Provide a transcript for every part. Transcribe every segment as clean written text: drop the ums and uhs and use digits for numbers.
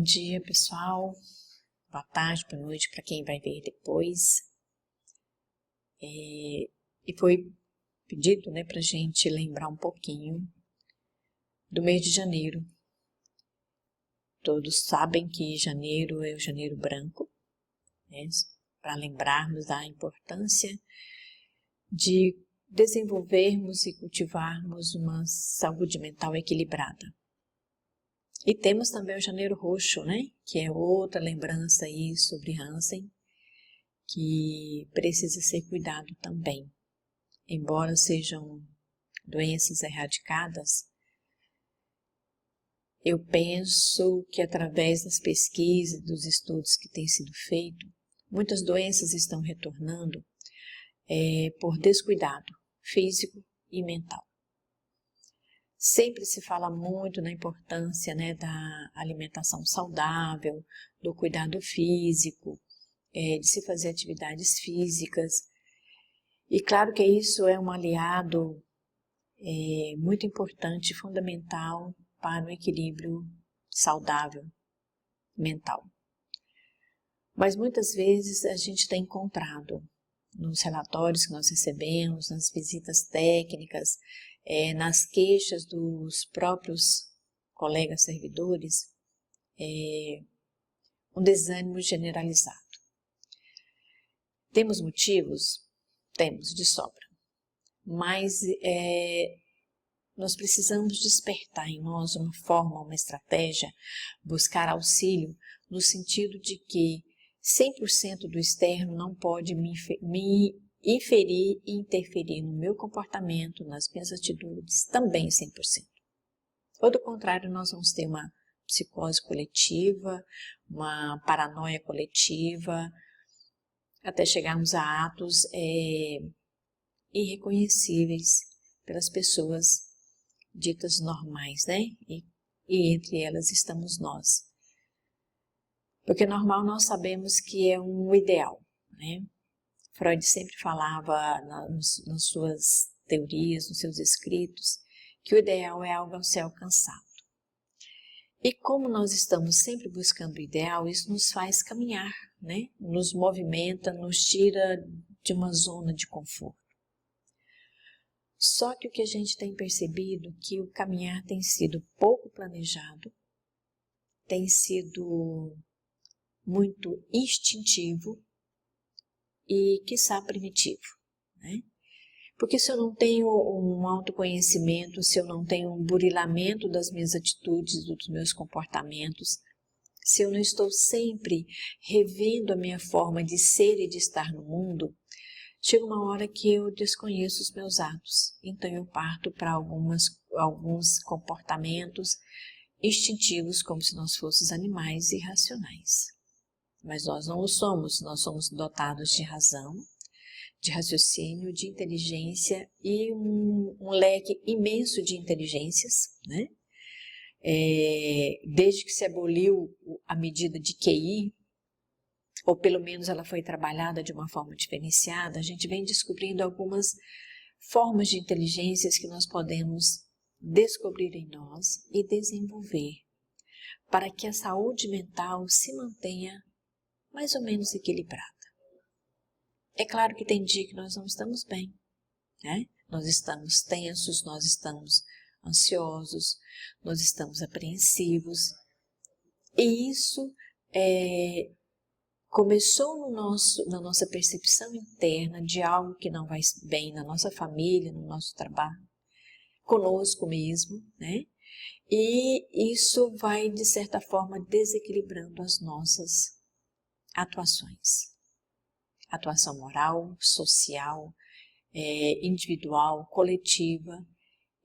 dia, pessoal. Boa tarde, boa noite para quem vai ver depois. E foi pedido, para a gente lembrar um pouquinho do mês de janeiro. Todos sabem que janeiro é o janeiro branco, para lembrarmos da importância de desenvolvermos e cultivarmos uma saúde mental equilibrada. E temos também o janeiro roxo, que é outra lembrança aí sobre Hansen, que precisa ser cuidado também. Embora sejam doenças erradicadas, eu penso que através das pesquisas, dos estudos que têm sido feitos, muitas doenças estão retornando por descuidado físico e mental. Sempre se fala muito na importância da alimentação saudável, do cuidado físico, de se fazer atividades físicas. E claro que isso é um aliado muito importante, fundamental para o equilíbrio saudável mental. Mas muitas vezes a gente tem encontrado nos relatórios que nós recebemos, nas visitas técnicas, nas queixas dos próprios colegas servidores, um desânimo generalizado. Temos motivos? Temos, de sobra. Mas nós precisamos despertar em nós uma forma, uma estratégia, buscar auxílio no sentido de que 100% do externo não pode me inferir e interferir no meu comportamento, nas minhas atitudes, também 100%. Ou do contrário, nós vamos ter uma psicose coletiva, uma paranoia coletiva, até chegarmos a atos irreconhecíveis pelas pessoas ditas normais, e entre elas estamos nós. Porque normal nós sabemos que é um ideal, Freud sempre falava nas suas teorias, nos seus escritos, que o ideal é algo a ser alcançado. E como nós estamos sempre buscando o ideal, isso nos faz caminhar, nos movimenta, nos tira de uma zona de conforto. Só que o que a gente tem percebido é que o caminhar tem sido pouco planejado, tem sido muito instintivo e, quiçá, primitivo. Porque se eu não tenho um autoconhecimento, se eu não tenho um burilamento das minhas atitudes, dos meus comportamentos, se eu não estou sempre revendo a minha forma de ser e de estar no mundo, chega uma hora que eu desconheço os meus atos. Então eu parto para alguns comportamentos instintivos, como se nós fôssemos animais irracionais. Mas nós não o somos, nós somos dotados de razão, de raciocínio, de inteligência e um leque imenso de inteligências, Desde que se aboliu a medida de QI, ou pelo menos ela foi trabalhada de uma forma diferenciada, a gente vem descobrindo algumas formas de inteligências que nós podemos descobrir em nós e desenvolver para que a saúde mental se mantenha mais ou menos equilibrada. É claro que tem dia que nós não estamos bem, Nós estamos tensos, nós estamos ansiosos, nós estamos apreensivos. E isso começou na nossa percepção interna de algo que não vai bem na nossa família, no nosso trabalho, conosco mesmo, E isso vai, de certa forma, desequilibrando as nossas atuações. Atuação moral, social, individual, coletiva,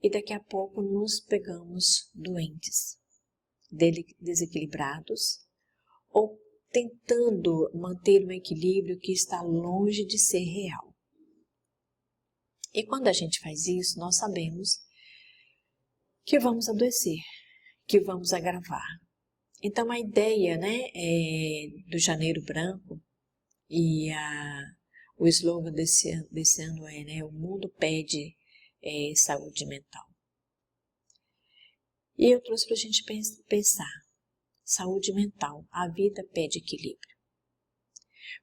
e daqui a pouco nos pegamos doentes, desequilibrados, ou tentando manter um equilíbrio que está longe de ser real. E quando a gente faz isso, nós sabemos que vamos adoecer, que vamos agravar. Então a ideia do Janeiro Branco e o slogan desse ano é o mundo pede saúde mental. E eu trouxe para a gente pensar, saúde mental. A vida pede equilíbrio.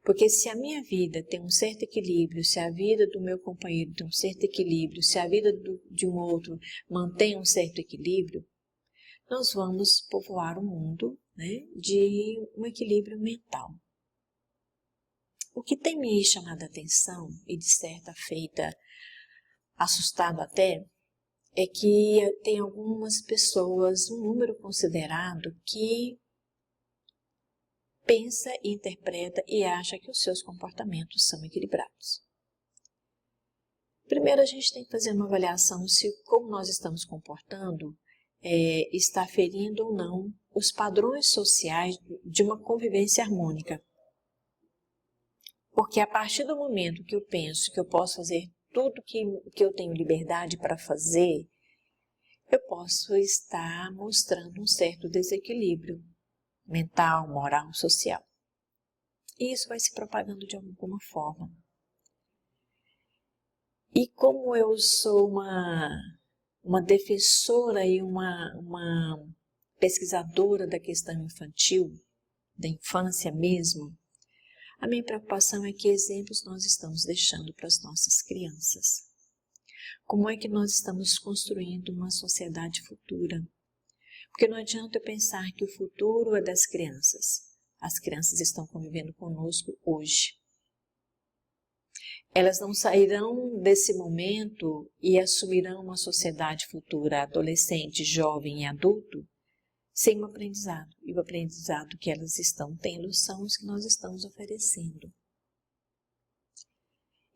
Porque se a minha vida tem um certo equilíbrio, se a vida do meu companheiro tem um certo equilíbrio, se a vida de um outro mantém um certo equilíbrio, nós vamos povoar o mundo, né, de um equilíbrio mental. O que tem me chamado a atenção, e de certa feita assustado até, é que tem algumas pessoas, um número considerado, que pensa, interpreta e acha que os seus comportamentos são equilibrados. Primeiro, a gente tem que fazer uma avaliação se como nós estamos comportando está ferindo ou não os padrões sociais de uma convivência harmônica. Porque a partir do momento que eu penso que eu posso fazer tudo que eu tenho liberdade para fazer, eu posso estar mostrando um certo desequilíbrio mental, moral, social. E isso vai se propagando de alguma forma. E como eu sou uma defensora e uma pesquisadora da questão infantil, da infância mesmo, a minha preocupação é que exemplos nós estamos deixando para as nossas crianças. Como é que nós estamos construindo uma sociedade futura? Porque não adianta eu pensar que o futuro é das crianças. As crianças estão convivendo conosco hoje. Elas não sairão desse momento e assumirão uma sociedade futura, adolescente, jovem e adulto, sem um aprendizado. E o aprendizado que elas estão tendo são os que nós estamos oferecendo.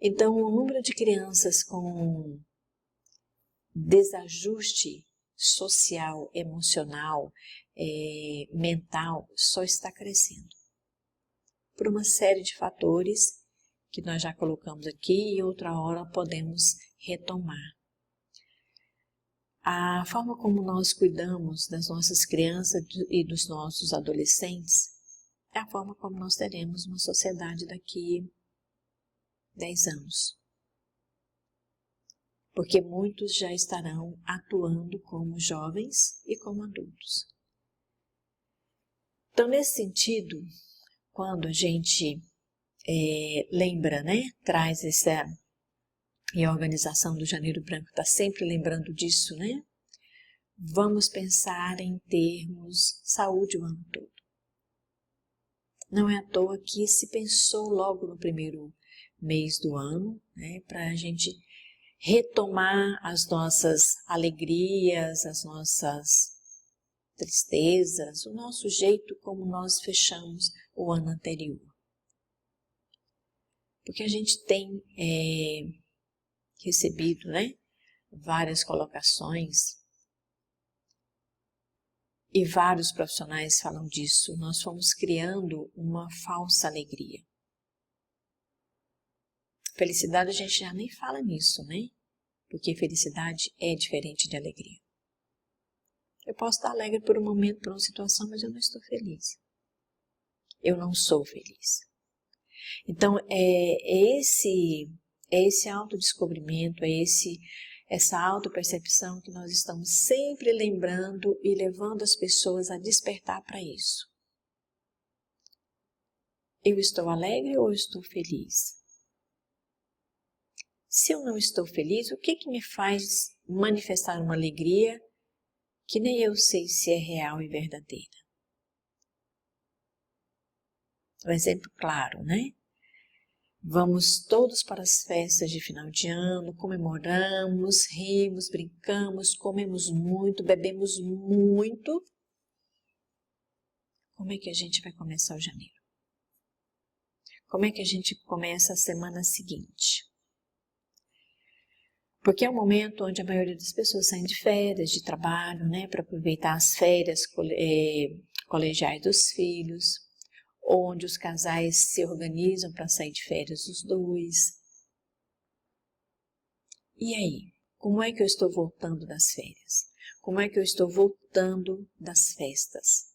Então, o número de crianças com desajuste social, emocional, mental, só está crescendo. Por uma série de fatores que nós já colocamos aqui e outra hora podemos retomar. A forma como nós cuidamos das nossas crianças e dos nossos adolescentes é a forma como nós teremos uma sociedade daqui 10 anos. Porque muitos já estarão atuando como jovens e como adultos. Então, nesse sentido, quando a gente lembra, né, traz essa, e a organização do Janeiro Branco está sempre lembrando disso, né? Vamos pensar em termos saúde o ano todo. Não é à toa que se pensou logo no primeiro mês do ano, né, para a gente retomar as nossas alegrias, as nossas tristezas, o nosso jeito como nós fechamos o ano anterior. Porque a gente tem recebido, né, várias colocações e vários profissionais falam disso. Nós fomos criando uma falsa alegria. Felicidade a gente já nem fala nisso, né? Porque felicidade é diferente de alegria. Eu posso estar alegre por um momento, por uma situação, mas eu não estou feliz. Eu não sou feliz. Então, é esse autodescobrimento, essa autopercepção que nós estamos sempre lembrando e levando as pessoas a despertar para isso. Eu estou alegre ou eu estou feliz? Se eu não estou feliz, o que me faz manifestar uma alegria que nem eu sei se é real e verdadeira? Um exemplo claro, né? Vamos todos para as festas de final de ano, comemoramos, rimos, brincamos, comemos muito, bebemos muito. Como é que a gente vai começar o janeiro? Como é que a gente começa a semana seguinte? Porque é um momento onde a maioria das pessoas saem de férias, de trabalho, né, para aproveitar as férias colegiais dos filhos, onde os casais se organizam para sair de férias os dois. E aí, como é que eu estou voltando das férias? Como é que eu estou voltando das festas?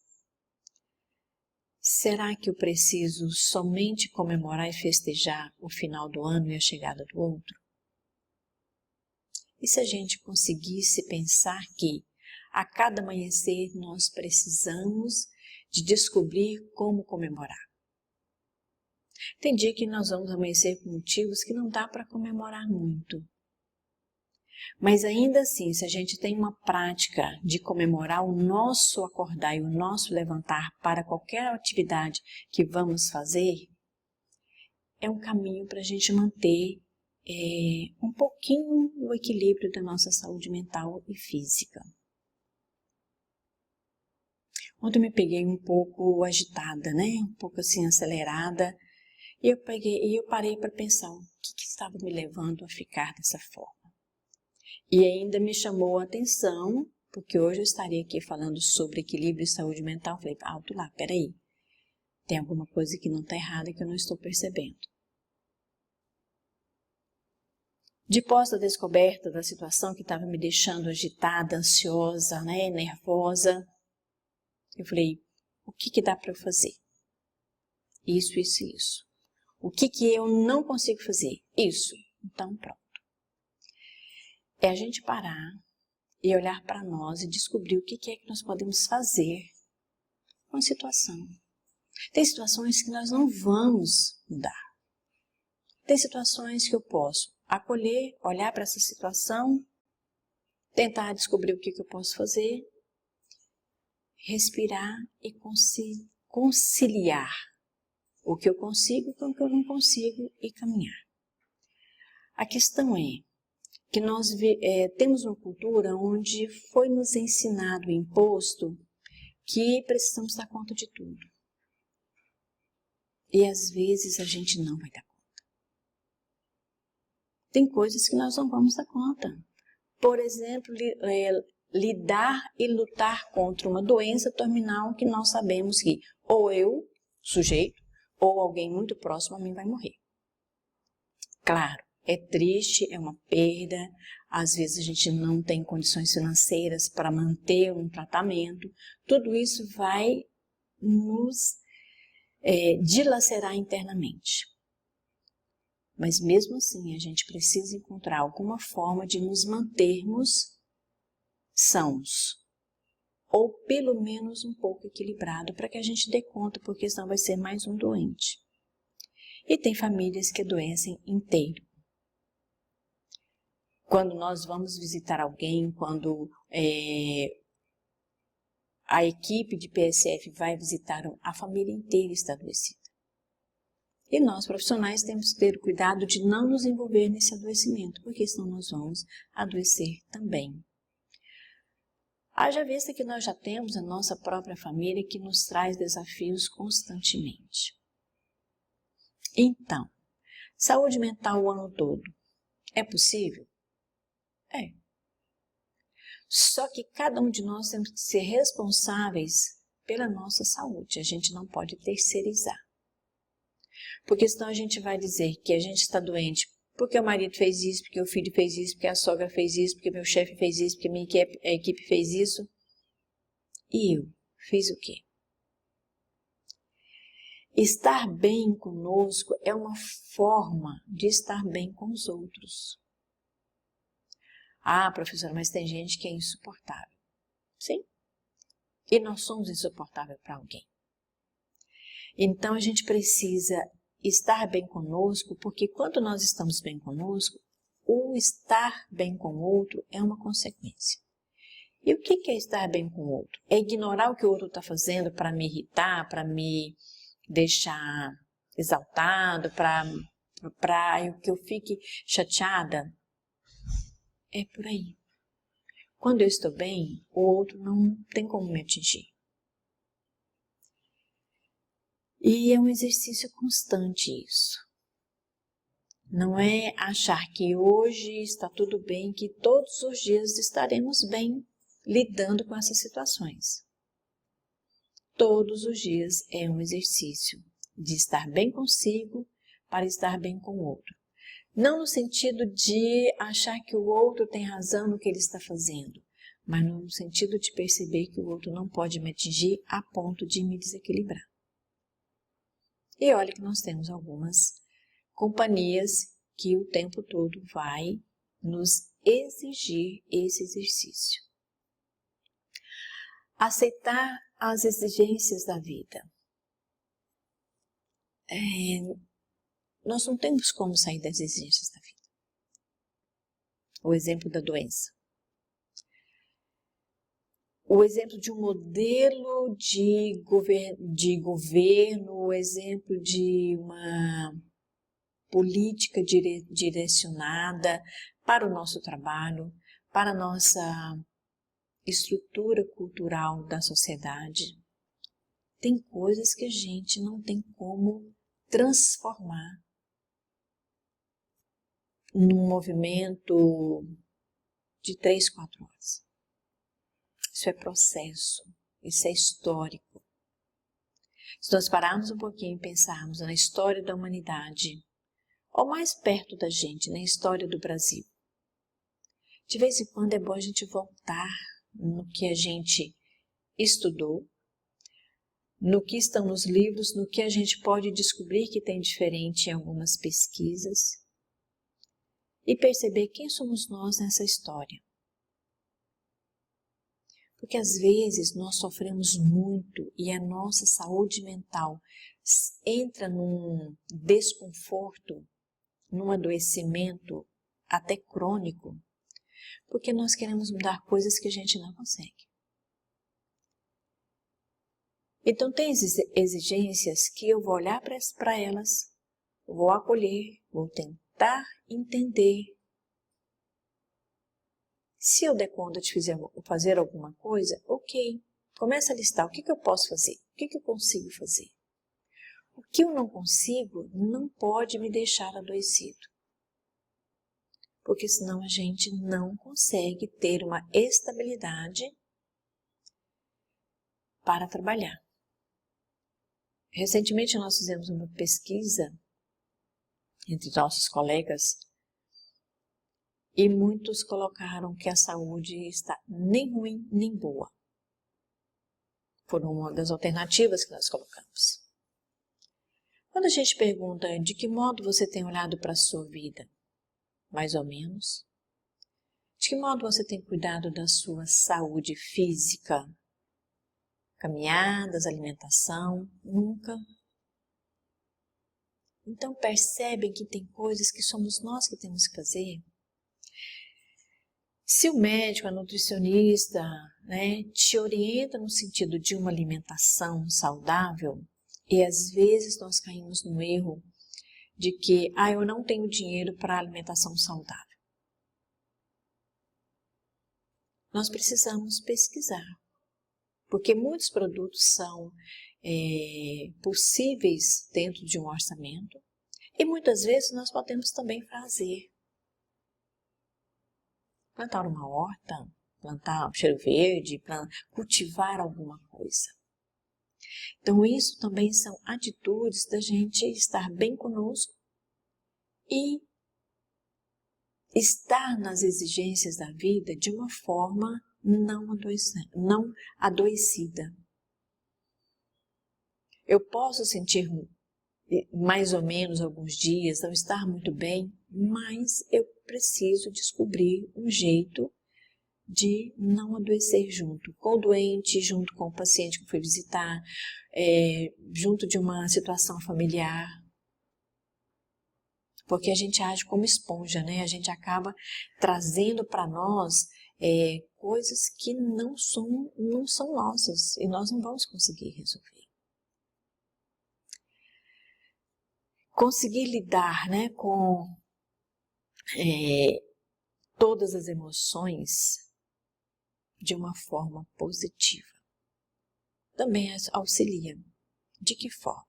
Será que eu preciso somente comemorar e festejar o final do ano e a chegada do outro? E se a gente conseguisse pensar que A cada amanhecer nós precisamos de descobrir como comemorar. Tem dia que nós vamos amanhecer com motivos que não dá para comemorar muito. Mas ainda assim, se a gente tem uma prática de comemorar o nosso acordar e o nosso levantar para qualquer atividade que vamos fazer, é um caminho para a gente manter um pouquinho o equilíbrio da nossa saúde mental e física. Ontem eu me peguei um pouco agitada, né? Um pouco assim acelerada. E eu parei para pensar o que estava me levando a ficar dessa forma. E ainda me chamou a atenção, porque hoje eu estaria aqui falando sobre equilíbrio e saúde mental. Falei, alto lá, peraí, tem alguma coisa que não está errada que eu não estou percebendo. Depois da descoberta da situação que estava me deixando agitada, ansiosa, né, nervosa, eu falei, o que dá para eu fazer? Isso, isso e isso. O que eu não consigo fazer? Isso. Então, pronto. É a gente parar e olhar para nós e descobrir o que é que nós podemos fazer com a situação. Tem situações que nós não vamos mudar. Tem situações que eu posso acolher, olhar para essa situação, tentar descobrir o que eu posso fazer, respirar e conciliar o que eu consigo com o que eu não consigo e caminhar. A questão é que nós temos uma cultura onde foi nos ensinado e imposto que precisamos dar conta de tudo. E às vezes a gente não vai dar conta. Tem coisas que nós não vamos dar conta. Por exemplo, lidar e lutar contra uma doença terminal que nós sabemos que ou eu, sujeito, ou alguém muito próximo a mim vai morrer. Claro, é triste, é uma perda, às vezes a gente não tem condições financeiras para manter um tratamento, tudo isso vai nos dilacerar internamente. Mas mesmo assim a gente precisa encontrar alguma forma de nos mantermos sãos, ou pelo menos um pouco equilibrado para que a gente dê conta, porque senão vai ser mais um doente. E tem famílias que adoecem inteiro. Quando nós vamos visitar alguém, quando a equipe de PSF vai visitar, a família inteira está adoecida. E nós, profissionais, temos que ter o cuidado de não nos envolver nesse adoecimento, porque senão nós vamos adoecer também. Haja vista que nós já temos a nossa própria família que nos traz desafios constantemente. Então, saúde mental o ano todo, é possível? É. Só que cada um de nós temos que ser responsáveis pela nossa saúde, a gente não pode terceirizar. Porque senão a gente vai dizer que a gente está doente porque o marido fez isso, porque o filho fez isso, porque a sogra fez isso, porque meu chefe fez isso, porque minha equipe fez isso. E eu fiz o quê? Estar bem conosco é uma forma de estar bem com os outros. Ah, professora, mas tem gente que é insuportável. Sim. E nós somos insuportáveis para alguém. Então a gente precisa estar bem conosco, porque quando nós estamos bem conosco, o estar bem com o outro é uma consequência. E o que é estar bem com o outro? É ignorar o que o outro está fazendo para me irritar, para me deixar exaltado, para que eu fique chateada? É por aí. Quando eu estou bem, o outro não tem como me atingir. E é um exercício constante isso. Não é achar que hoje está tudo bem, que todos os dias estaremos bem lidando com essas situações. Todos os dias é um exercício de estar bem consigo para estar bem com o outro. Não no sentido de achar que o outro tem razão no que ele está fazendo, mas no sentido de perceber que o outro não pode me atingir a ponto de me desequilibrar. E olha que nós temos algumas companhias que o tempo todo vai nos exigir esse exercício. Aceitar as exigências da vida. Nós não temos como sair das exigências da vida. O exemplo da doença. O exemplo de um modelo de governo, o exemplo de uma política direcionada para o nosso trabalho, para a nossa estrutura cultural da sociedade. Tem coisas que a gente não tem como transformar num movimento de 3, 4 horas. Isso é processo, isso é histórico. Se nós pararmos um pouquinho e pensarmos na história da humanidade, ou mais perto da gente, na história do Brasil, de vez em quando é bom a gente voltar no que a gente estudou, no que estão nos livros, no que a gente pode descobrir que tem diferente em algumas pesquisas e perceber quem somos nós nessa história. Porque às vezes nós sofremos muito e a nossa saúde mental entra num desconforto, num adoecimento até crônico, porque nós queremos mudar coisas que a gente não consegue. Então tem exigências que eu vou olhar para elas, vou acolher, vou tentar entender. Se eu der conta de fazer alguma coisa, ok. Começa a listar o que eu posso fazer, o que eu consigo fazer. O que eu não consigo não pode me deixar adoecido. Porque senão a gente não consegue ter uma estabilidade para trabalhar. Recentemente nós fizemos uma pesquisa entre nossos colegas e muitos colocaram que a saúde está nem ruim nem boa. Foi uma das alternativas que nós colocamos. Quando a gente pergunta de que modo você tem olhado para a sua vida, mais ou menos, de que modo você tem cuidado da sua saúde física, caminhadas, alimentação, nunca. Então percebem que tem coisas que somos nós que temos que fazer. Se o médico, a nutricionista, te orienta no sentido de uma alimentação saudável, e às vezes nós caímos no erro de que, eu não tenho dinheiro para alimentação saudável. Nós precisamos pesquisar, porque muitos produtos são possíveis dentro de um orçamento, e muitas vezes nós podemos também fazer. Plantar uma horta, plantar um cheiro verde, cultivar alguma coisa. Então isso também são atitudes da gente estar bem conosco e estar nas exigências da vida de uma forma não adoecida. Eu posso sentir mais ou menos alguns dias, não estar muito bem, mas eu preciso descobrir um jeito de não adoecer junto com o doente, junto com o paciente que foi visitar, junto de uma situação familiar. Porque a gente age como esponja, A gente acaba trazendo para nós coisas que não são nossas e nós não vamos conseguir resolver. Conseguir lidar, com todas as emoções de uma forma positiva. Também auxilia. De que forma?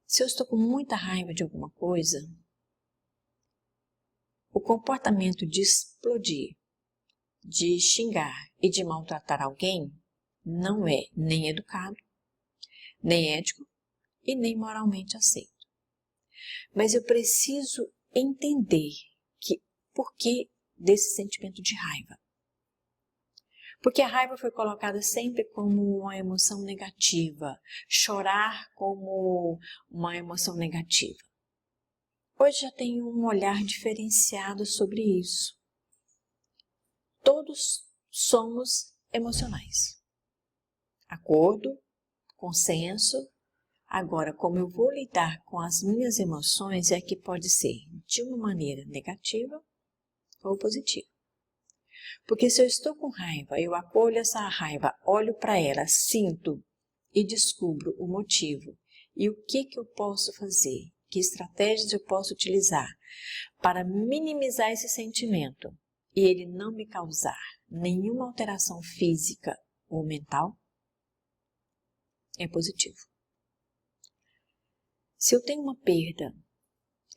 Se eu estou com muita raiva de alguma coisa, o comportamento de explodir, de xingar e de maltratar alguém não é nem educado, nem ético e nem moralmente aceito. Mas eu preciso entender por que desse sentimento de raiva. Porque a raiva foi colocada sempre como uma emoção negativa, chorar como uma emoção negativa. Hoje já tenho um olhar diferenciado sobre isso. Todos somos emocionais. Acordo, consenso. Agora, como eu vou lidar com as minhas emoções é que pode ser de uma maneira negativa ou positiva. Porque se eu estou com raiva, eu acolho essa raiva, olho para ela, sinto e descubro o motivo. E o que eu posso fazer? Que estratégias eu posso utilizar para minimizar esse sentimento e ele não me causar nenhuma alteração física ou mental? É positivo. Se eu tenho uma perda,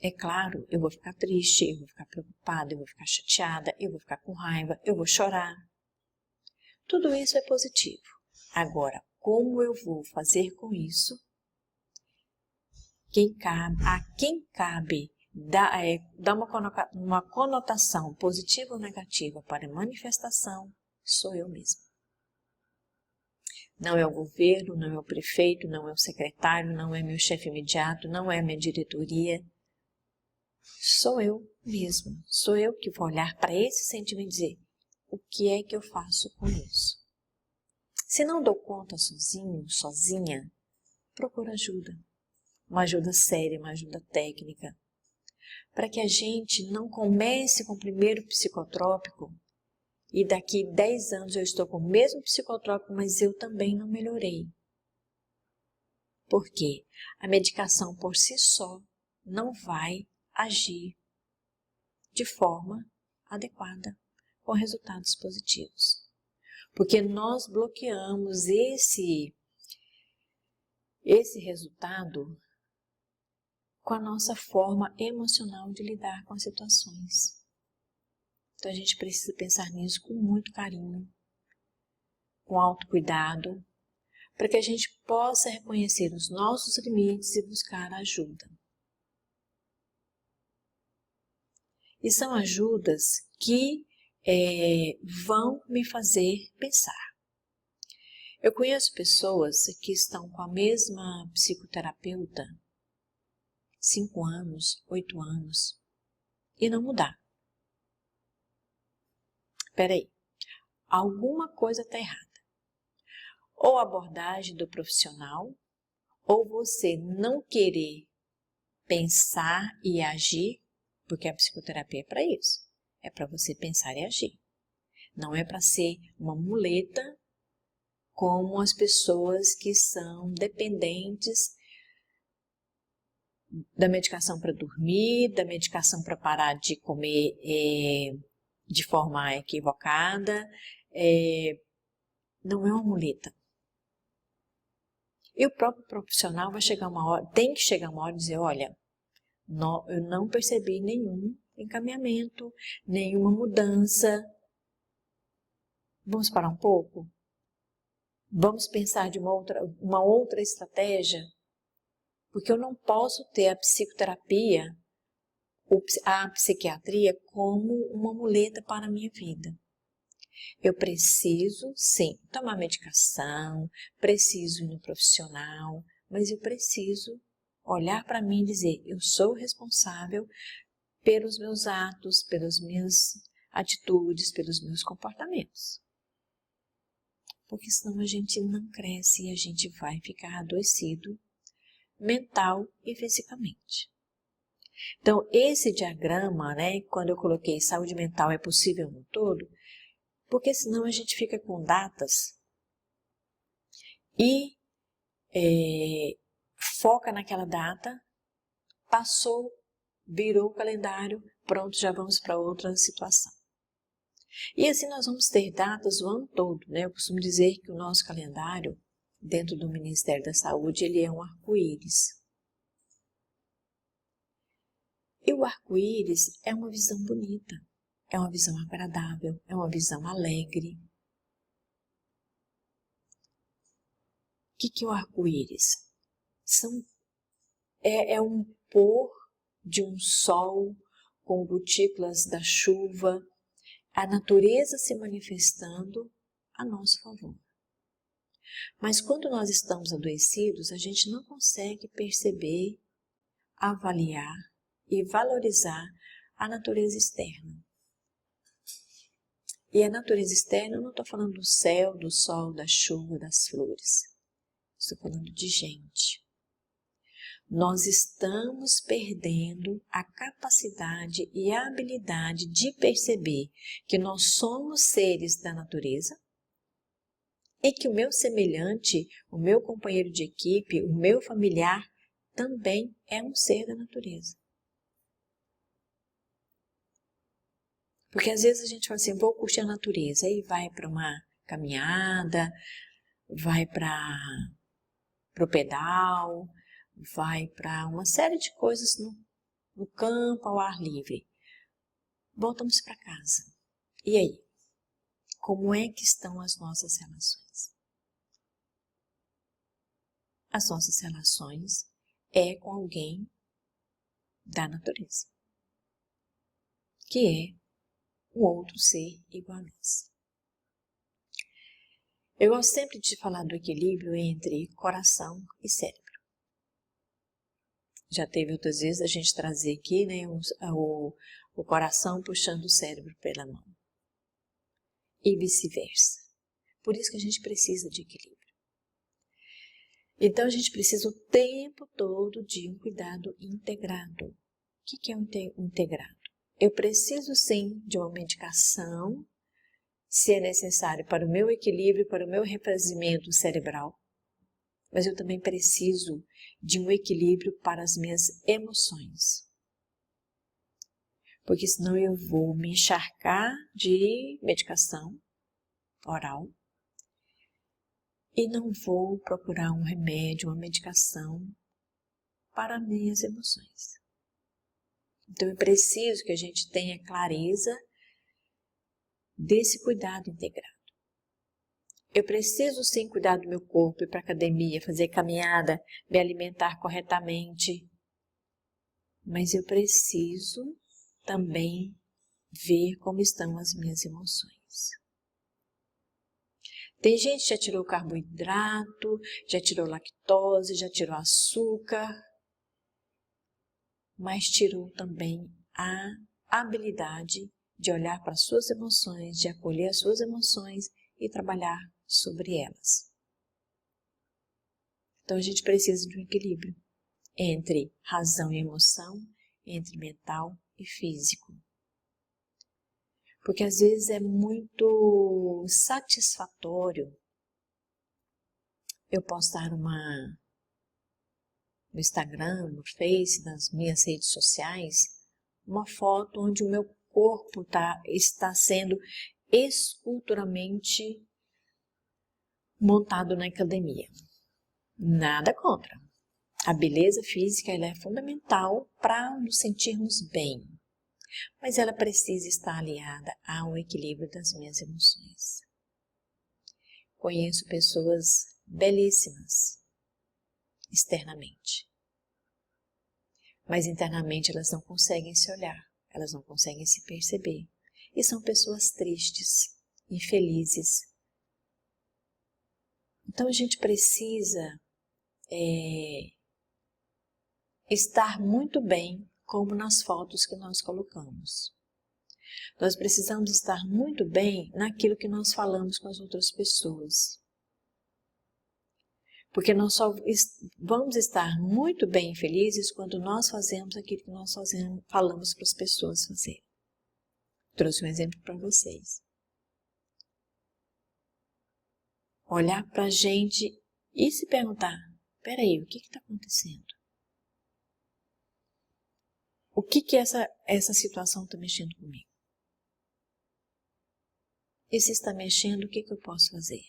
é claro, eu vou ficar triste, eu vou ficar preocupada, eu vou ficar chateada, eu vou ficar com raiva, eu vou chorar. Tudo isso é positivo. Agora, como eu vou fazer com isso? A quem cabe dar uma conotação positiva ou negativa para a manifestação sou eu mesma. Não é o governo, não é o prefeito, não é o secretário, não é meu chefe imediato, não é a minha diretoria. Sou eu mesma. Sou eu que vou olhar para esse sentimento e dizer o que é que eu faço com isso. Se não dou conta sozinho, sozinha, procuro ajuda. Uma ajuda séria, uma ajuda técnica. Para que a gente não comece com o primeiro psicotrópico e daqui 10 anos eu estou com o mesmo psicotrópico, mas eu também não melhorei. Por quê? A medicação por si só não vai agir de forma adequada, com resultados positivos. Porque nós bloqueamos esse resultado com a nossa forma emocional de lidar com as situações. Então a gente precisa pensar nisso com muito carinho, com autocuidado, para que a gente possa reconhecer os nossos limites e buscar ajuda. E são ajudas que vão me fazer pensar. Eu conheço pessoas que estão com a mesma psicoterapeuta 5 anos, 8 anos e não mudar. Espera aí, alguma coisa está errada. Ou a abordagem do profissional, ou você não querer pensar e agir, porque a psicoterapia é para isso. É para você pensar e agir. Não é para ser uma muleta como as pessoas que são dependentes da medicação para dormir, da medicação para parar de comer de forma equivocada. Não é uma muleta. E o próprio profissional vai chegar uma hora, tem que chegar uma hora e dizer, olha, eu não percebi nenhum encaminhamento, nenhuma mudança. Vamos parar um pouco? Vamos pensar de uma outra estratégia? Porque eu não posso ter a psicoterapia, a psiquiatria como uma muleta para a minha vida. Eu preciso, sim, tomar medicação, preciso ir no profissional, mas eu preciso olhar para mim e dizer, eu sou responsável pelos meus atos, pelas minhas atitudes, pelos meus comportamentos. Porque senão a gente não cresce e a gente vai ficar adoecido mental e fisicamente. Então, esse diagrama, quando eu coloquei saúde mental é possível no todo, porque senão a gente fica com datas e foca naquela data, passou, virou o calendário, pronto, já vamos para outra situação. E assim nós vamos ter datas o ano todo, Eu costumo dizer que o nosso calendário, dentro do Ministério da Saúde, ele é um arco-íris. E o arco-íris é uma visão bonita, é uma visão agradável, é uma visão alegre. O que é o arco-íris? É um pôr de um sol com gotículas da chuva, a natureza se manifestando a nosso favor. Mas quando nós estamos adoecidos, a gente não consegue perceber, avaliar e valorizar a natureza externa. E a natureza externa, eu não estou falando do céu, do sol, da chuva, das flores. Estou falando de gente. Nós estamos perdendo a capacidade e a habilidade de perceber que nós somos seres da natureza e que o meu semelhante, o meu companheiro de equipe, o meu familiar também é um ser da natureza. Porque às vezes a gente fala assim, vou curtir a natureza, aí vai para uma caminhada, vai para o pedal, vai para uma série de coisas no campo, ao ar livre. Voltamos para casa. E aí? Como é que estão as nossas relações? As nossas relações é com alguém da natureza, que é um outro ser igual a nós. Eu gosto sempre de falar do equilíbrio entre coração e cérebro. Já teve outras vezes a gente trazer aqui, né, o coração puxando o cérebro pela mão. E vice-versa. Por isso que a gente precisa de equilíbrio. Então a gente precisa o tempo todo de um cuidado integrado. O que é um integrado? Eu preciso sim de uma medicação, se é necessário para o meu equilíbrio, para o meu refazimento cerebral. Mas eu também preciso de um equilíbrio para as minhas emoções. Porque senão eu vou me encharcar de medicação oral e não vou procurar um remédio, uma medicação para minhas emoções. Então é preciso que a gente tenha clareza desse cuidado integrado. Eu preciso sim cuidar do meu corpo, ir para a academia, fazer caminhada, me alimentar corretamente. Mas eu preciso também ver como estão as minhas emoções. Tem gente que já tirou carboidrato, já tirou lactose, já tirou açúcar, mas tirou também a habilidade de olhar para as suas emoções, de acolher as suas emoções e trabalhar sobre elas. Então a gente precisa de um equilíbrio entre razão e emoção, entre mental e físico. Porque às vezes é muito satisfatório eu postar no Instagram, no Face, nas minhas redes sociais, uma foto onde o meu corpo está sendo esculturalmente montado na academia. Nada contra. A beleza física ela é fundamental para nos sentirmos bem, mas ela precisa estar aliada ao equilíbrio das minhas emoções. Conheço pessoas belíssimas externamente, mas internamente elas não conseguem se olhar, elas não conseguem se perceber e são pessoas tristes, infelizes. Então a gente precisa estar muito bem como nas fotos que nós colocamos. Nós precisamos estar muito bem naquilo que nós falamos com as outras pessoas. Porque nós só vamos estar muito bem e felizes quando nós fazemos aquilo que nós falamos para as pessoas fazerem. Trouxe um exemplo para vocês. Olhar para a gente e se perguntar, peraí, o que está acontecendo? O que essa situação está mexendo comigo? E se está mexendo, o que eu posso fazer?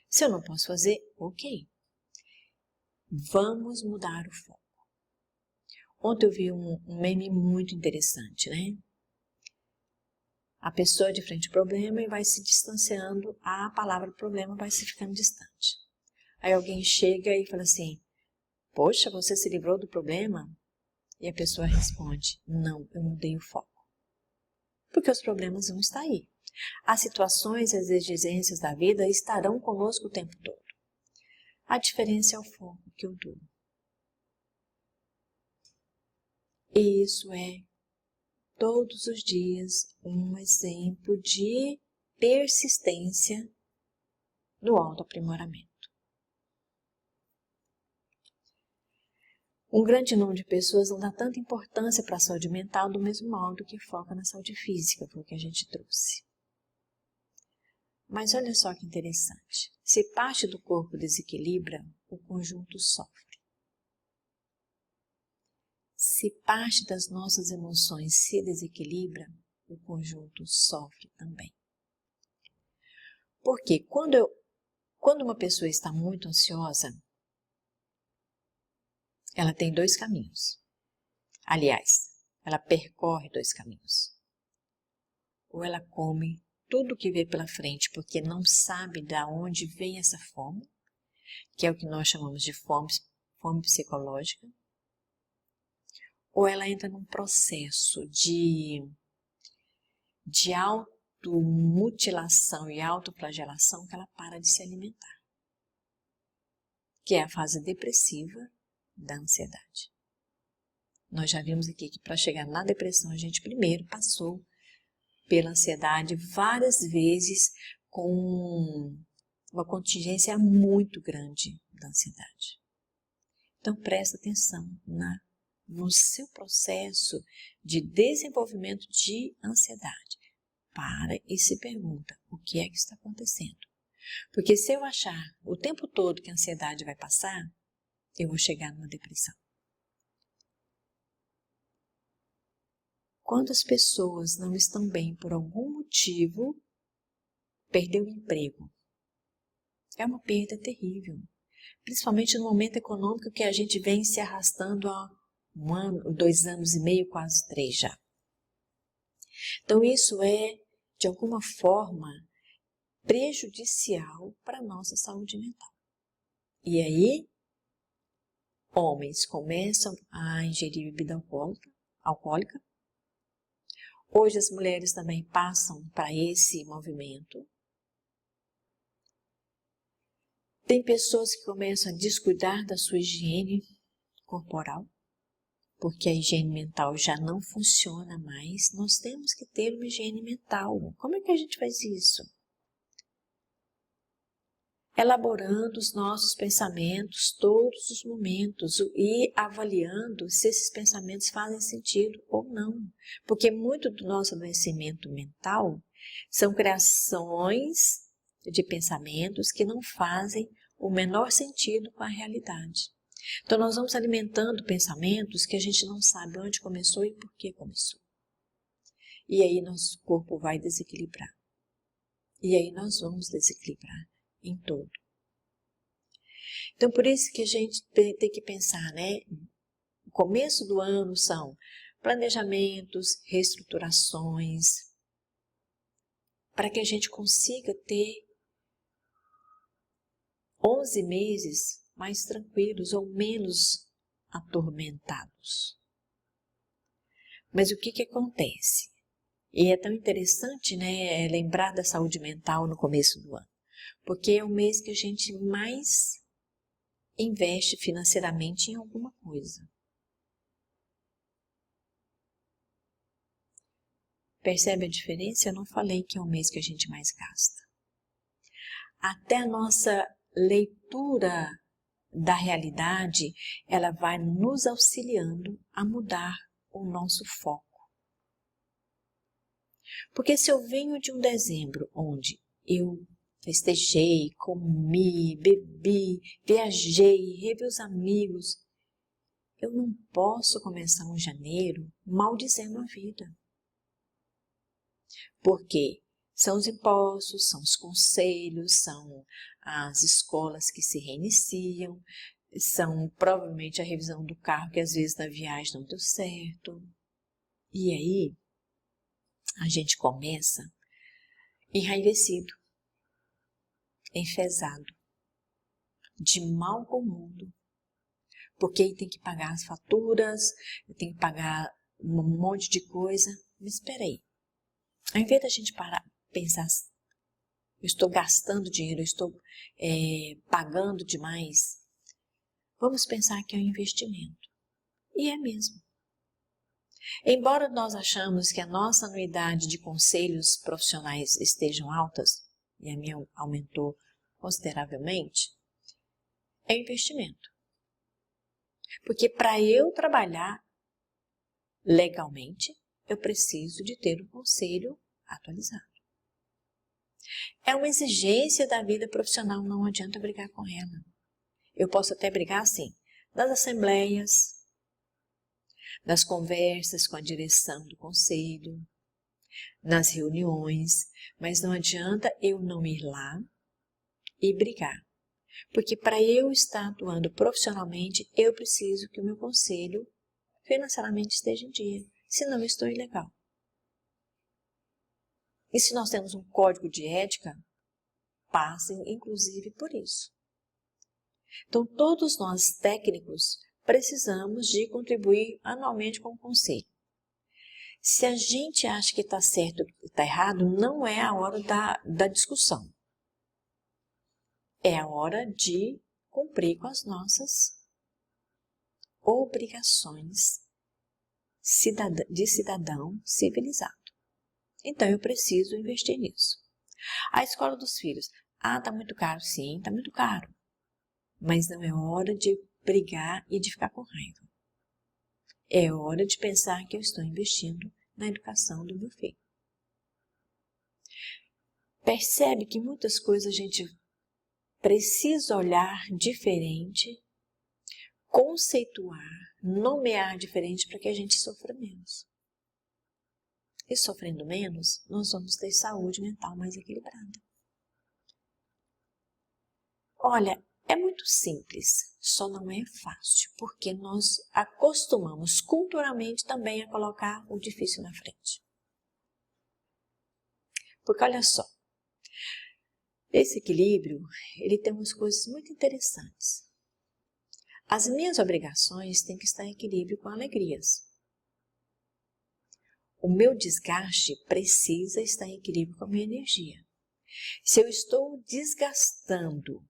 Se eu não posso fazer, ok. Vamos mudar o foco. Ontem eu vi um meme muito interessante, né? A pessoa de frente ao problema e vai se distanciando, a palavra problema vai se ficando distante. Aí alguém chega e fala assim, poxa, você se livrou do problema? E a pessoa responde, não, eu mudei o foco. Porque os problemas vão estar aí. As situações e as exigências da vida estarão conosco o tempo todo. A diferença é o foco que eu dou. E isso é todos os dias um exemplo de persistência no autoaprimoramento. Um grande número de pessoas não dá tanta importância para a saúde mental do mesmo modo que foca na saúde física, foi o que a gente trouxe. Mas olha só que interessante, se parte do corpo desequilibra, o conjunto sofre. Se parte das nossas emoções se desequilibra, o conjunto sofre também. Porque quando uma pessoa está muito ansiosa, ela tem dois caminhos. Aliás, ela percorre dois caminhos. Ou ela come tudo que vê pela frente porque não sabe de onde vem essa fome, que é o que nós chamamos de fome psicológica, ou ela entra num processo de automutilação e autoflagelação que ela para de se alimentar, que é a fase depressiva da ansiedade. Nós já vimos aqui que para chegar na depressão a gente primeiro passou pela ansiedade várias vezes com uma contingência muito grande da ansiedade. Então presta atenção no seu processo de desenvolvimento de ansiedade. Para e se pergunta, o que é que está acontecendo? Porque se eu achar o tempo todo que a ansiedade vai passar, eu vou chegar numa depressão. Quando as pessoas não estão bem por algum motivo, perdeu o emprego. É uma perda terrível. Principalmente no momento econômico que a gente vem se arrastando há 1 ano, 2 anos e meio, quase 3 já. Então isso é, de alguma forma, prejudicial para a nossa saúde mental. E aí, homens começam a ingerir bebida alcoólica. Hoje as mulheres também passam para esse movimento. Tem pessoas que começam a descuidar da sua higiene corporal, porque a higiene mental já não funciona mais. Nós temos que ter uma higiene mental. Como é que a gente faz isso? Elaborando os nossos pensamentos todos os momentos e avaliando se esses pensamentos fazem sentido ou não. Porque muito do nosso adoecimento mental são criações de pensamentos que não fazem o menor sentido com a realidade. Então nós vamos alimentando pensamentos que a gente não sabe onde começou e por que começou. E aí nosso corpo vai desequilibrar. E aí nós vamos desequilibrar em todo. Então por isso que a gente tem que pensar, né? O começo do ano são planejamentos, reestruturações, para que a gente consiga ter 11 meses mais tranquilos ou menos atormentados. Mas o que acontece? E é tão interessante, né, lembrar da saúde mental no começo do ano, porque é o mês que a gente mais investe financeiramente em alguma coisa. Percebe a diferença? Eu não falei que é o mês que a gente mais gasta. Até a nossa leitura da realidade, ela vai nos auxiliando a mudar o nosso foco. Porque se eu venho de um dezembro onde eu festejei, comi, bebi, viajei, revi os amigos, eu não posso começar um janeiro maldizendo a vida. Porque são os impostos, são os conselhos, são as escolas que se reiniciam, são provavelmente a revisão do carro que às vezes na viagem não deu certo. E aí a gente começa enraivecido, enfesado, de mal com o mundo, porque aí tem que pagar as faturas, tem que pagar um monte de coisa. Mas espera aí, ao invés da gente parar, pensar, eu estou gastando dinheiro, eu estou pagando demais, vamos pensar que é um investimento. E é mesmo. Embora nós achamos que a nossa anuidade de conselhos profissionais estejam altas, e a minha aumentou consideravelmente, é investimento. Porque para eu trabalhar legalmente, eu preciso de ter um conselho atualizado. É uma exigência da vida profissional, não adianta brigar com ela. Eu posso até brigar assim, nas assembleias, nas conversas com a direção do conselho, nas reuniões, mas não adianta eu não ir lá e brigar. Porque para eu estar atuando profissionalmente, eu preciso que o meu conselho financeiramente esteja em dia, senão eu estou ilegal. E se nós temos um código de ética, passem inclusive por isso. Então, todos nós técnicos precisamos de contribuir anualmente com o conselho. Se a gente acha que está certo ou está errado, não é a hora da discussão. É a hora de cumprir com as nossas obrigações de cidadão civilizado. Então, eu preciso investir nisso. A escola dos filhos. Ah, está muito caro. Sim, está muito caro. Mas não é hora de brigar e de ficar com raiva. É hora de pensar que eu estou investindo na educação do meu filho. Percebe que muitas coisas a gente precisa olhar diferente, conceituar, nomear diferente para que a gente sofra menos. E sofrendo menos, nós vamos ter saúde mental mais equilibrada. Olha, é muito simples, só não é fácil, porque nós acostumamos culturalmente também a colocar o difícil na frente. Porque olha só, esse equilíbrio, ele tem umas coisas muito interessantes. As minhas obrigações têm que estar em equilíbrio com alegrias. O meu desgaste precisa estar em equilíbrio com a minha energia. Se eu estou desgastando,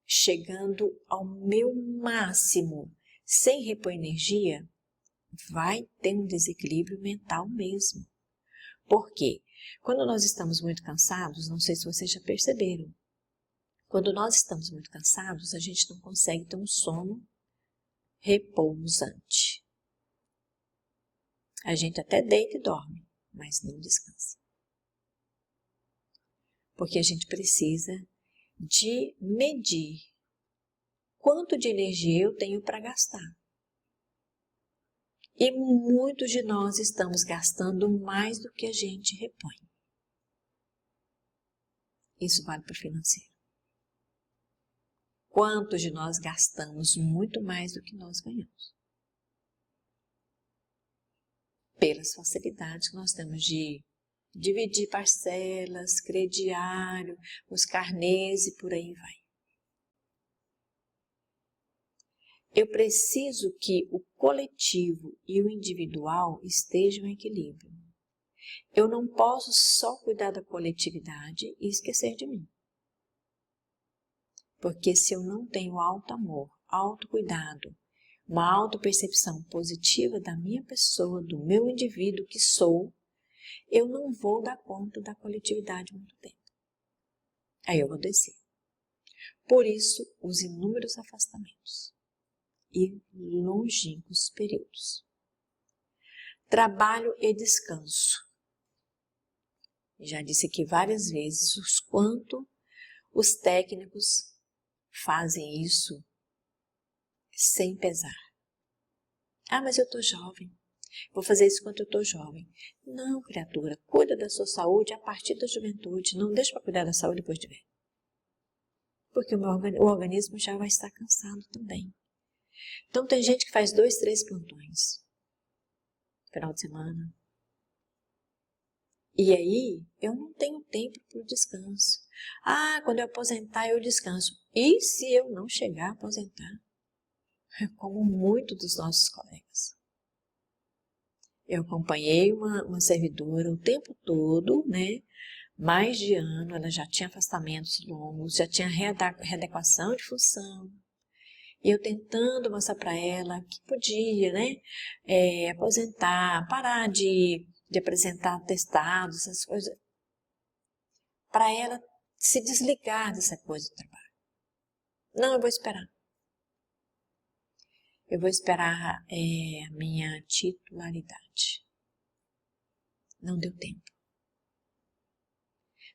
chegando ao meu máximo, sem repor energia, vai ter um desequilíbrio mental mesmo. Por quê? Quando nós estamos muito cansados, não sei se vocês já perceberam, quando nós estamos muito cansados, a gente não consegue ter um sono repousante. A gente até deita e dorme, mas não descansa. Porque a gente precisa de medir quanto de energia eu tenho para gastar. E muitos de nós estamos gastando mais do que a gente repõe. Isso vale para o financeiro. Quantos de nós gastamos muito mais do que nós ganhamos? Pelas facilidades que nós temos de dividir parcelas, crediário, os carnês e por aí vai. Eu preciso que o coletivo e o individual estejam em equilíbrio. Eu não posso só cuidar da coletividade e esquecer de mim. Porque se eu não tenho alto amor, autocuidado, uma autopercepção positiva da minha pessoa, do meu indivíduo que sou, eu não vou dar conta da coletividade muito tempo. Aí eu vou descer. Por isso, os inúmeros afastamentos e longínquos períodos. Trabalho e descanso. Já disse aqui várias vezes o quanto os técnicos fazem isso sem pesar. Ah, mas eu estou jovem. Vou fazer isso enquanto eu estou jovem. Não, criatura. Cuida da sua saúde a partir da juventude. Não deixa para cuidar da saúde depois de velho. Porque o organismo já vai estar cansado também. Então, tem gente que faz 2, 3 plantões. Final de semana. E aí, eu não tenho tempo para o descanso. Ah, quando eu aposentar, eu descanso. E se eu não chegar a aposentar? Como muitos dos nossos colegas. Eu acompanhei uma servidora o tempo todo, né? Mais de ano, ela já tinha afastamentos longos, já tinha readequação de função. E eu tentando mostrar para ela que podia, né, aposentar, parar de apresentar atestados, essas coisas, para ela se desligar dessa coisa do trabalho. Não, eu vou esperar. Eu vou esperar a minha titularidade. Não deu tempo.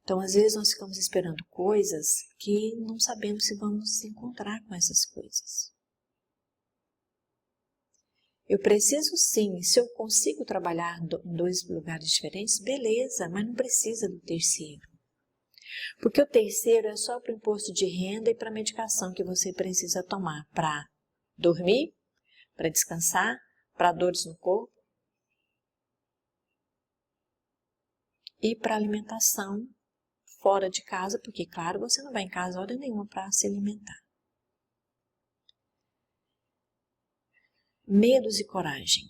Então, às vezes, nós ficamos esperando coisas que não sabemos se vamos encontrar com essas coisas. Eu preciso sim, se eu consigo trabalhar em 2 lugares diferentes, beleza, mas não precisa do terceiro. Porque o terceiro é só para o imposto de renda e para a medicação que você precisa tomar para dormir, para descansar, para dores no corpo e para alimentação fora de casa, porque, claro, você não vai em casa hora nenhuma para se alimentar. Medos e coragem.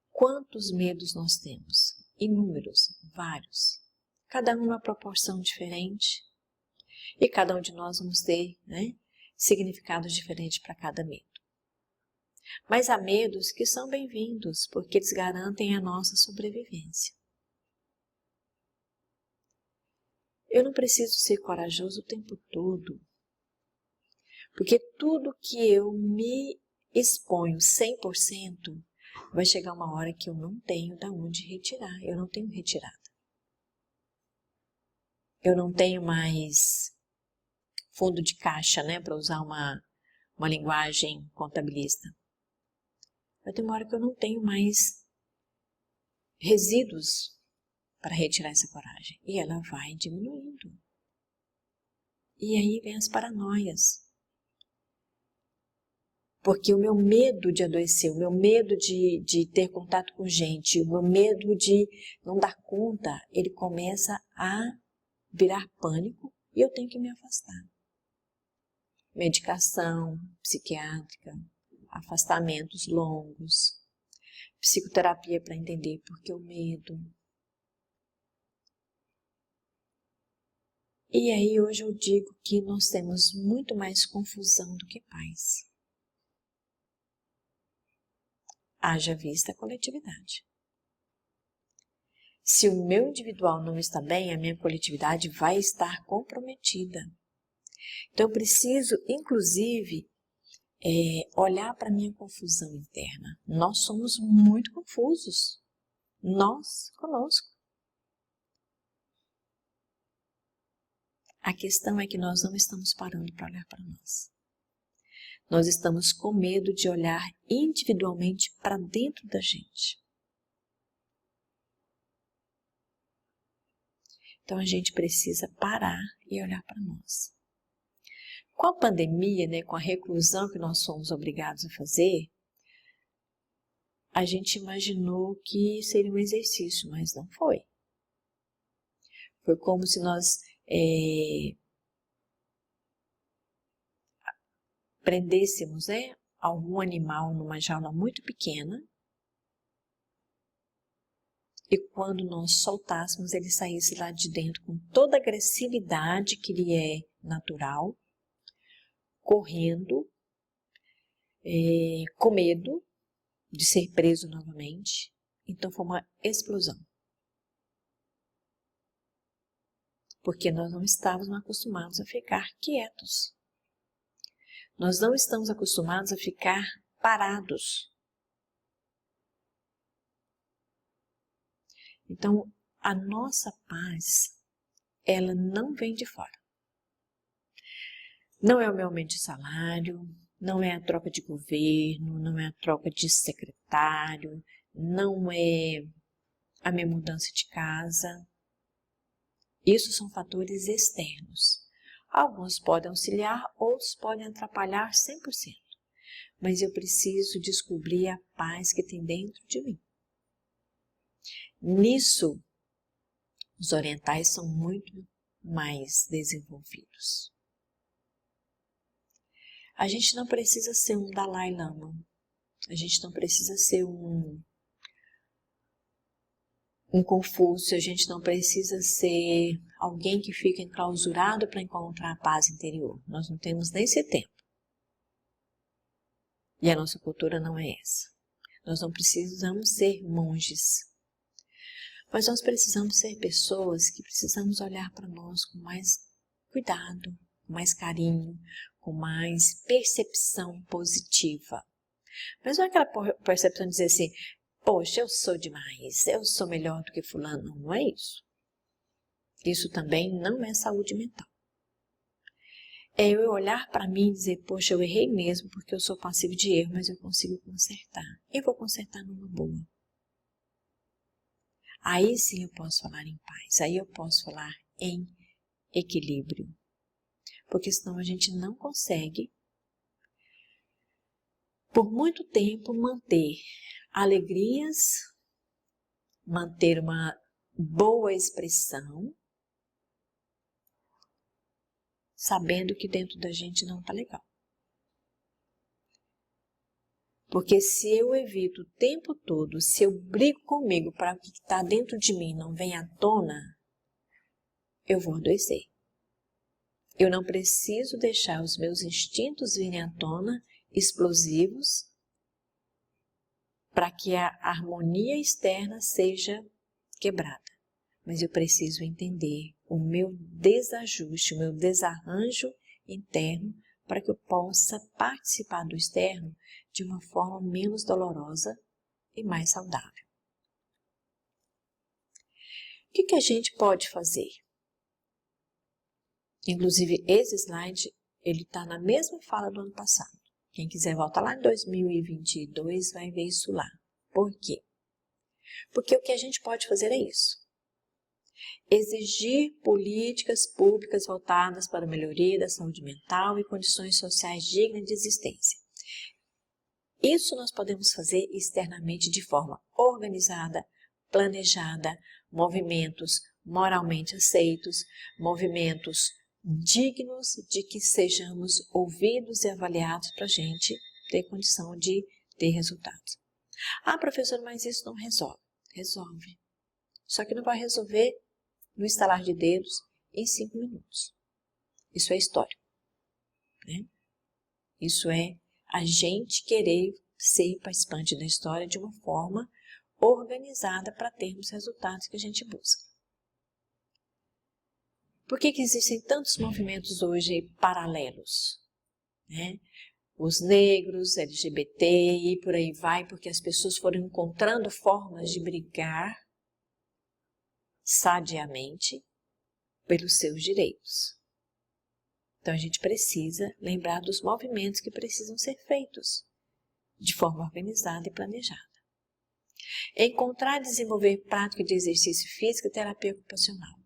Quantos medos nós temos? Inúmeros, vários. Cada um numa proporção diferente. E cada um de nós vamos ter, né, significados diferentes para cada medo. Mas há medos que são bem-vindos, porque eles garantem a nossa sobrevivência. Eu não preciso ser corajoso o tempo todo, porque tudo que eu me exponho 100%, vai chegar uma hora que eu não tenho de onde retirar, eu não tenho retirada. Eu não tenho mais fundo de caixa, né, para usar uma linguagem contabilista. Vai ter uma hora que eu não tenho mais resíduos para retirar essa coragem. E ela vai diminuindo. E aí vem as paranoias. Porque o meu medo de adoecer, o meu medo de ter contato com gente, o meu medo de não dar conta, ele começa a virar pânico e eu tenho que me afastar. Medicação psiquiátrica, afastamentos longos, psicoterapia para entender por que o medo. E aí hoje eu digo que nós temos muito mais confusão do que paz. Haja vista a coletividade. Se o meu individual não está bem, a minha coletividade vai estar comprometida. Então eu preciso, inclusive, olhar para a minha confusão interna. Nós somos muito confusos. Nós conosco. A questão é que nós não estamos parando para olhar para nós. Nós estamos com medo de olhar individualmente para dentro da gente. Então a gente precisa parar e olhar para nós. Com a pandemia, né, com a reclusão que nós fomos obrigados a fazer, a gente imaginou que seria um exercício, mas não foi. Foi como se nós prendêssemos, né, algum animal numa jaula muito pequena e quando nós soltássemos, ele saísse lá de dentro com toda a agressividade que lhe é natural, correndo, com medo de ser preso novamente. Então foi uma explosão. Porque nós não estávamos acostumados a ficar quietos. Nós não estamos acostumados a ficar parados. Então, a nossa paz, ela não vem de fora. Não é o meu aumento de salário, não é a troca de governo, não é a troca de secretário, não é a minha mudança de casa. Isso são fatores externos. Alguns podem auxiliar, outros podem atrapalhar 100%. Mas eu preciso descobrir a paz que tem dentro de mim. Nisso, os orientais são muito mais desenvolvidos. A gente não precisa ser um Dalai Lama. A gente não precisa ser um Confúcio, a gente não precisa ser alguém que fica enclausurado para encontrar a paz interior. Nós não temos nem esse tempo. E a nossa cultura não é essa. Nós não precisamos ser monges, mas nós precisamos ser pessoas que precisamos olhar para nós com mais cuidado, com mais carinho, com mais percepção positiva. Mas não é aquela percepção de dizer assim, poxa, eu sou demais, eu sou melhor do que fulano. Não, não é isso. Isso também não é saúde mental. É eu olhar para mim e dizer, poxa, eu errei mesmo porque eu sou passivo de erro, mas eu consigo consertar. Eu vou consertar numa boa. Aí sim eu posso falar em paz, aí eu posso falar em equilíbrio. Porque senão a gente não consegue, por muito tempo, manter alegrias, manter uma boa expressão, sabendo que dentro da gente não está legal. Porque se eu evito o tempo todo, se eu brigo comigo para o que está dentro de mim não venha à tona, eu vou adoecer. Eu não preciso deixar os meus instintos virem à tona, explosivos, para que a harmonia externa seja quebrada. Mas eu preciso entender o meu desajuste, o meu desarranjo interno, para que eu possa participar do externo de uma forma menos dolorosa e mais saudável. O que a gente pode fazer? Inclusive, esse slide, ele está na mesma fala do ano passado. Quem quiser voltar lá em 2022 vai ver isso lá. Por quê? Porque o que a gente pode fazer é isso. Exigir políticas públicas voltadas para a melhoria da saúde mental e condições sociais dignas de existência. Isso nós podemos fazer externamente de forma organizada, planejada, movimentos moralmente aceitos, movimentos dignos de que sejamos ouvidos e avaliados para a gente ter condição de ter resultados. Ah, professor, mas isso não resolve. Resolve. Só que não vai resolver no estalar de dedos em 5 minutos. Isso é história, né? Isso é a gente querer ser participante da história de uma forma organizada para termos resultados que a gente busca. Por que existem tantos movimentos hoje paralelos, né? Os negros, LGBT e por aí vai, porque as pessoas foram encontrando formas de brigar sadiamente pelos seus direitos. Então a gente precisa lembrar dos movimentos que precisam ser feitos de forma organizada e planejada. Encontrar e desenvolver prática de exercício físico e terapia ocupacional.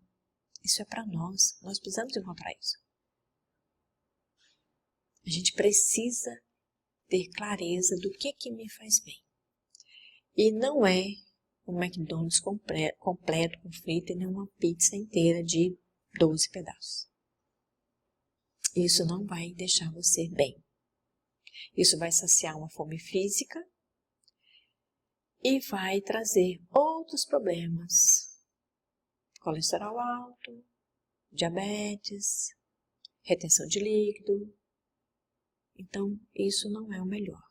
Isso é para nós precisamos encontrar isso. A gente precisa ter clareza do que me faz bem. E não é um McDonald's completo com frita e nem uma pizza inteira de 12 pedaços. Isso não vai deixar você bem. Isso vai saciar uma fome física e vai trazer outros problemas. Colesterol alto, diabetes, retenção de líquido. Então, isso não é o melhor.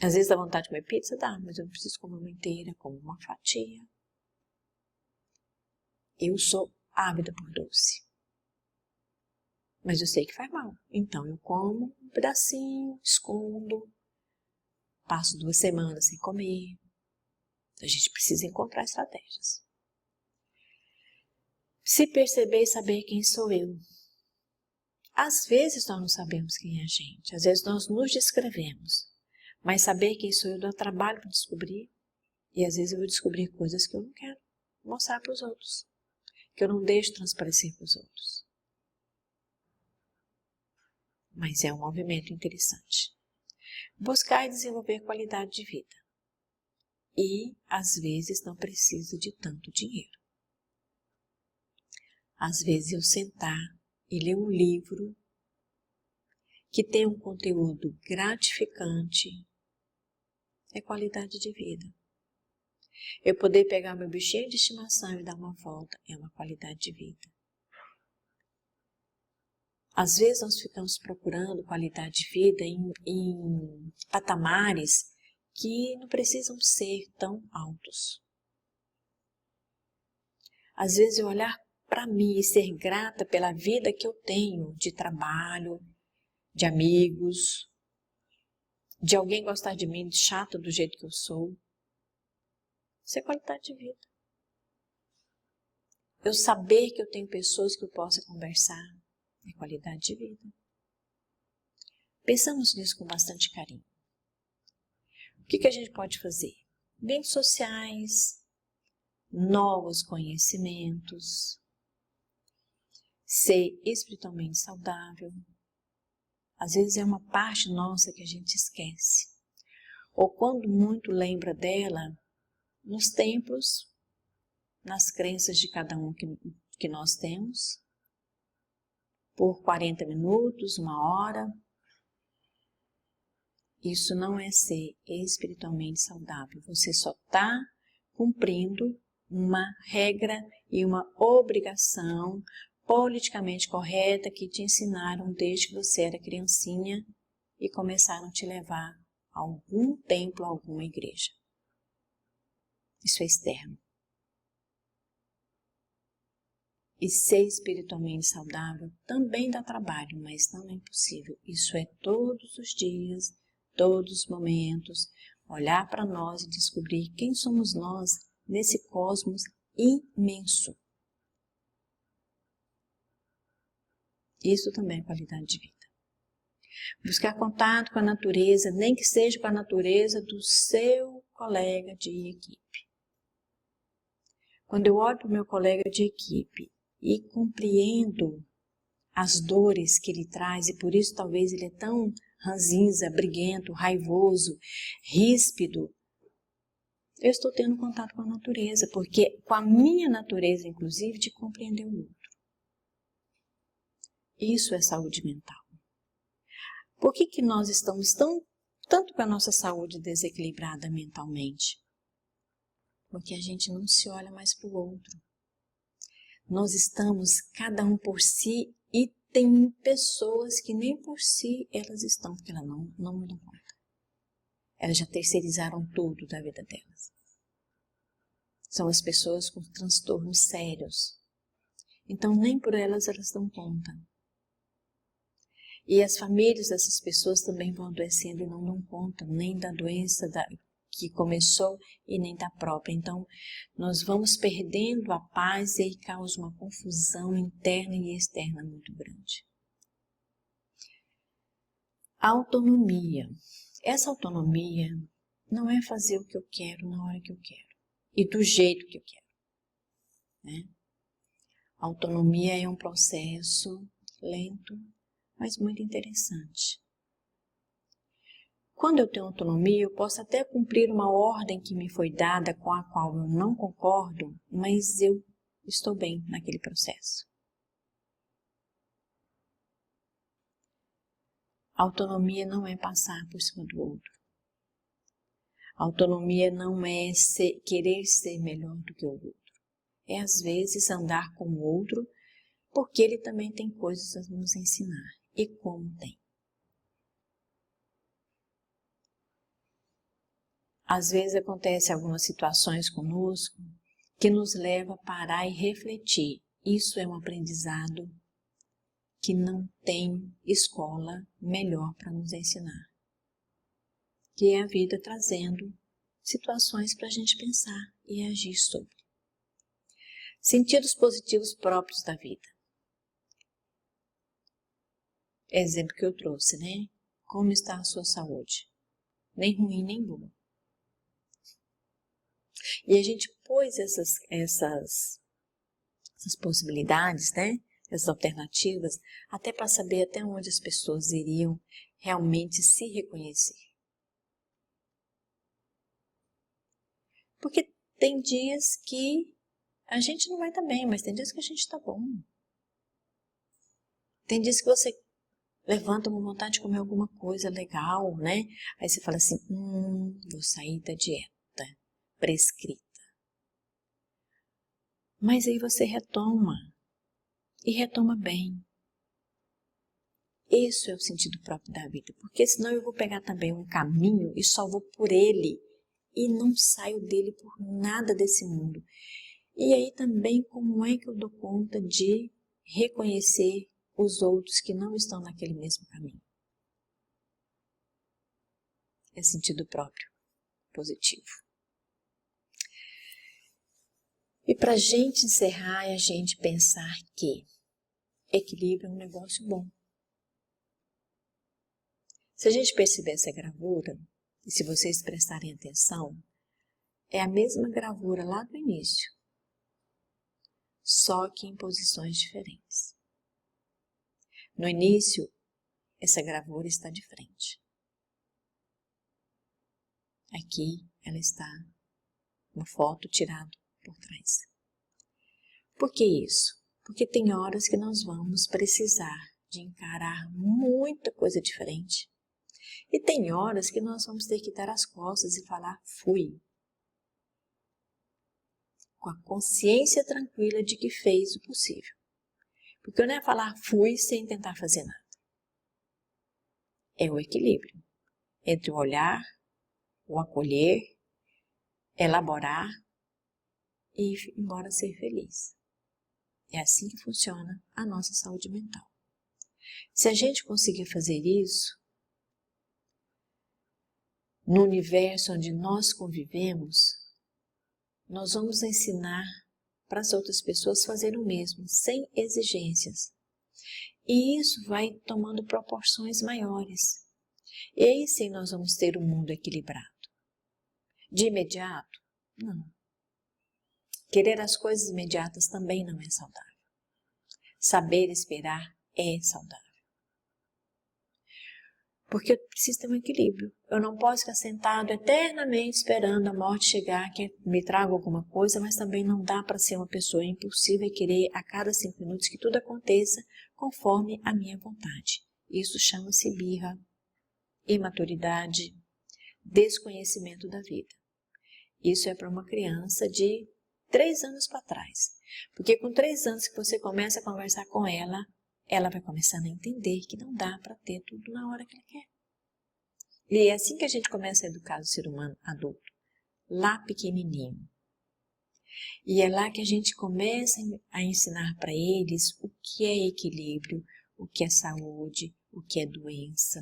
Às vezes dá vontade de comer pizza, dá, mas eu não preciso comer uma inteira, como uma fatia. Eu sou ávida por doce. Mas eu sei que faz mal. Então eu como um pedacinho, escondo, passo 2 semanas sem comer. A gente precisa encontrar estratégias. Se perceber e saber quem sou eu. Às vezes nós não sabemos quem é a gente. Às vezes nós nos descrevemos. Mas saber quem sou eu dá trabalho para descobrir. E às vezes eu vou descobrir coisas que eu não quero mostrar para os outros. Que eu não deixo transparecer para os outros. Mas é um movimento interessante. Buscar e desenvolver qualidade de vida. E, às vezes, não precisa de tanto dinheiro. Às vezes, eu sentar e ler um livro que tem um conteúdo gratificante é qualidade de vida. Eu poder pegar meu bichinho de estimação e dar uma volta é uma qualidade de vida. Às vezes nós ficamos procurando qualidade de vida em patamares que não precisam ser tão altos. Às vezes eu olhar para mim e ser grata pela vida que eu tenho de trabalho, de amigos, de alguém gostar de mim, de chata do jeito que eu sou. Isso é qualidade de vida. Eu saber que eu tenho pessoas que eu possa conversar é qualidade de vida. Pensamos nisso com bastante carinho. O que a gente pode fazer? Bens sociais, novos conhecimentos, ser espiritualmente saudável. Às vezes é uma parte nossa que a gente esquece. Ou quando muito lembra dela, nos templos, nas crenças de cada um que nós temos, por 40 minutos, 1 hora. Isso não é ser espiritualmente saudável. Você só está cumprindo uma regra e uma obrigação politicamente correta que te ensinaram desde que você era criancinha e começaram a te levar a algum templo, a alguma igreja. Isso é externo. E ser espiritualmente saudável também dá trabalho, mas não é impossível. Isso é todos os dias, todos os momentos, olhar para nós e descobrir quem somos nós nesse cosmos imenso. Isso também é qualidade de vida. Buscar contato com a natureza, nem que seja com a natureza do seu colega de equipe. Quando eu olho para o meu colega de equipe e compreendo as dores que ele traz, e por isso talvez ele é tão ranzinza, briguento, raivoso, ríspido, eu estou tendo contato com a natureza, porque com a minha natureza, inclusive, de compreender o outro. Isso é saúde mental. Por que nós estamos tanto com a nossa saúde desequilibrada mentalmente? Porque a gente não se olha mais para o outro. Nós estamos cada um por si e tem pessoas que nem por si elas estão, porque elas não me dão conta. Elas já terceirizaram tudo da vida delas. São as pessoas com transtornos sérios. Então nem por elas dão conta. E as famílias dessas pessoas também vão adoecendo e não dão conta, nem da doença que começou e nem da própria. Então, nós vamos perdendo a paz e aí causa uma confusão interna e externa muito grande. Autonomia. Essa autonomia não é fazer o que eu quero na hora que eu quero e do jeito que eu quero, né? Autonomia é um processo lento, mas muito interessante. Quando eu tenho autonomia, eu posso até cumprir uma ordem que me foi dada com a qual eu não concordo, mas eu estou bem naquele processo. Autonomia não é passar por cima do outro. Autonomia não é querer ser melhor do que o outro. É às vezes andar com o outro, porque ele também tem coisas a nos ensinar. E como tem. Às vezes acontecem algumas situações conosco que nos leva a parar e refletir. Isso é um aprendizado que não tem escola melhor para nos ensinar. Que é a vida trazendo situações para a gente pensar e agir sobre. Sentidos positivos próprios da vida. Exemplo que eu trouxe, né? Como está a sua saúde? Nem ruim, nem boa. E a gente pôs essas possibilidades, né? Essas alternativas, até para saber até onde as pessoas iriam realmente se reconhecer. Porque tem dias que a gente não vai estar bem, mas tem dias que a gente está bom. Tem dias que você levanta uma vontade de comer alguma coisa legal, né? Aí você fala assim, vou sair da dieta prescrita. Mas aí você retoma, e retoma bem. Esse é o sentido próprio da vida, porque senão eu vou pegar também um caminho e só vou por ele e não saio dele por nada desse mundo. E aí também como é que eu dou conta de reconhecer os outros que não estão naquele mesmo caminho? É sentido próprio, positivo. E para a gente encerrar e a gente pensar que equilíbrio é um negócio bom. Se a gente perceber essa gravura, e se vocês prestarem atenção, é a mesma gravura lá do início, só que em posições diferentes. No início, essa gravura está de frente. Aqui ela está uma foto tirada por trás. Por que isso? Porque tem horas que nós vamos precisar de encarar muita coisa diferente. E tem horas que nós vamos ter que dar as costas e falar fui. Com a consciência tranquila de que fez o possível. Porque não é falar fui sem tentar fazer nada. É o equilíbrio entre o olhar, o acolher, elaborar e ir embora ser feliz. É assim que funciona a nossa saúde mental. Se a gente conseguir fazer isso, no universo onde nós convivemos, nós vamos ensinar para as outras pessoas fazerem o mesmo, sem exigências. E isso vai tomando proporções maiores. E aí sim nós vamos ter um mundo equilibrado. De imediato? Não. Querer as coisas imediatas também não é saudável. Saber esperar é saudável. Porque eu preciso ter um equilíbrio. Eu não posso ficar sentado eternamente esperando a morte chegar, que me traga alguma coisa, mas também não dá para ser uma pessoa impulsiva e querer a cada 5 minutos que tudo aconteça conforme a minha vontade. Isso chama-se birra, imaturidade, desconhecimento da vida. Isso é para uma criança de 3 anos para trás. Porque com 3 anos que você começa a conversar com ela, ela vai começando a entender que não dá para ter tudo na hora que ela quer. E é assim que a gente começa a educar o ser humano adulto, lá pequenininho. E é lá que a gente começa a ensinar para eles o que é equilíbrio, o que é saúde, o que é doença.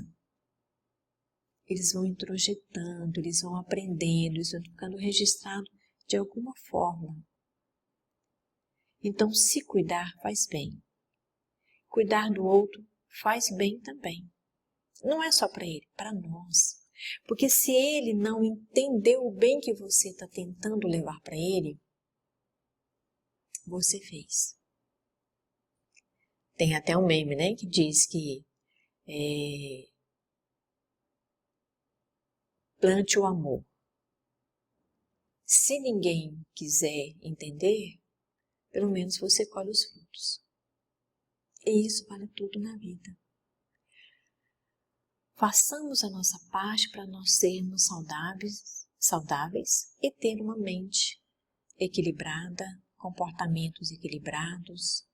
Eles vão introjetando, eles vão aprendendo, eles vão ficando registrados de alguma forma. Então, se cuidar faz bem. Cuidar do outro faz bem também. Não é só para ele, para nós. Porque se ele não entendeu o bem que você está tentando levar para ele, você fez. Tem até um meme, né, que diz que plante o amor. Se ninguém quiser entender, pelo menos você colhe os frutos. E isso vale tudo na vida. Façamos a nossa parte para nós sermos saudáveis e ter uma mente equilibrada, comportamentos equilibrados,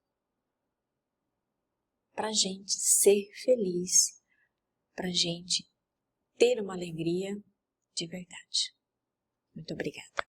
para a gente ser feliz, para a gente ter uma alegria de verdade. Muito obrigada.